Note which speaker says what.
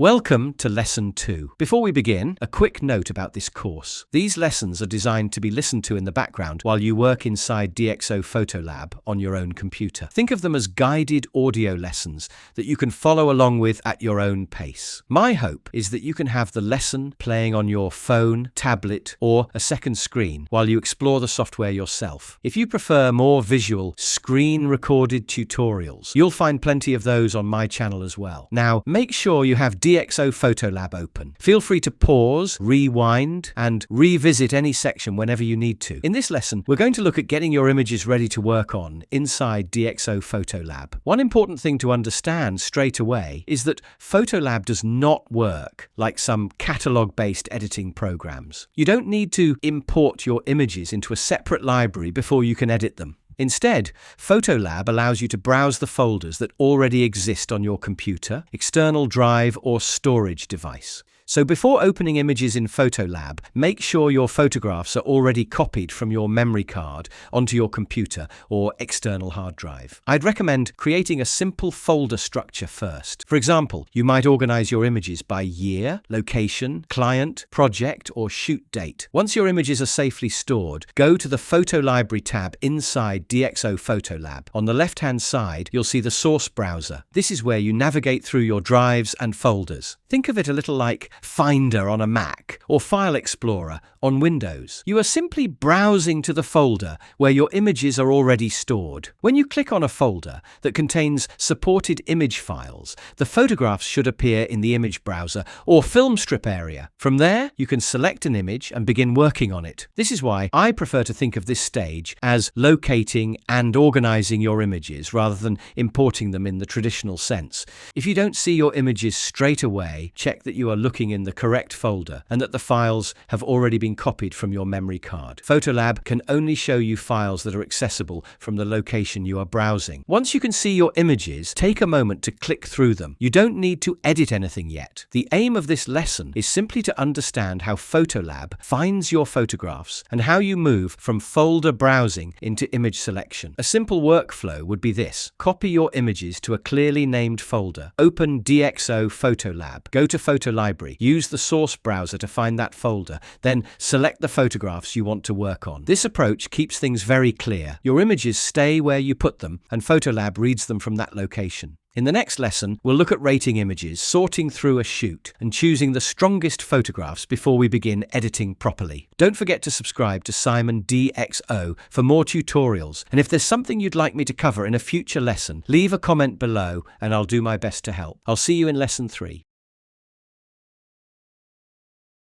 Speaker 1: Welcome to Lesson 2. Before we begin, a quick note about this course. These lessons are designed to be listened to in the background while you work inside DxO PhotoLab on your own computer. Think of them as guided audio lessons that you can follow along with at your own pace. My hope is that you can have the lesson playing on your phone, tablet, or a second screen while you explore the software yourself. If you prefer more visual, screen-recorded tutorials, you'll find plenty of those on my channel as well. Now, make sure you have DxO PhotoLab open. Feel free to pause, rewind, and revisit any section whenever you need to. In this lesson, we're going to look at getting your images ready to work on inside DxO PhotoLab. One important thing to understand straight away is that PhotoLab does not work like some catalogue-based editing programs. You don't need to import your images into a separate library before you can edit them. Instead, PhotoLab allows you to browse the folders that already exist on your computer, external drive, or storage device. So before opening images in PhotoLab, make sure your photographs are already copied from your memory card onto your computer or external hard drive. I'd recommend creating a simple folder structure first. For example, you might organize your images by year, location, client, project, or shoot date. Once your images are safely stored, go to the PhotoLibrary tab inside DxO PhotoLab. On the left-hand side, you'll see the source browser. This is where you navigate through your drives and folders. Think of it a little like Finder on a Mac or File Explorer on Windows. You are simply browsing to the folder where your images are already stored. When you click on a folder that contains supported image files, the photographs should appear in the image browser or film strip area. From there, you can select an image and begin working on it. This is why I prefer to think of this stage as locating and organizing your images rather than importing them in the traditional sense. If you don't see your images straight away, check that you are looking in the correct folder and that the files have already been copied from your memory card. PhotoLab can only show you files that are accessible from the location you are browsing. Once you can see your images, take a moment to click through them. You don't need to edit anything yet. The aim of this lesson is simply to understand how PhotoLab finds your photographs and how you move from folder browsing into image selection. A simple workflow would be this. Copy your images to a clearly named folder. Open DxO PhotoLab. Go to PhotoLibrary. Use the source browser to find that folder. Then select the photographs you want to work on. This approach keeps things very clear. Your images stay where you put them, and PhotoLab reads them from that location. In the next lesson, we'll look at rating images, sorting through a shoot, and choosing the strongest photographs before we begin editing properly. Don't forget to subscribe to Simon DxO for more tutorials, and if there's something you'd like me to cover in a future lesson, leave a comment below and I'll do my best to help. I'll see you in Lesson 3.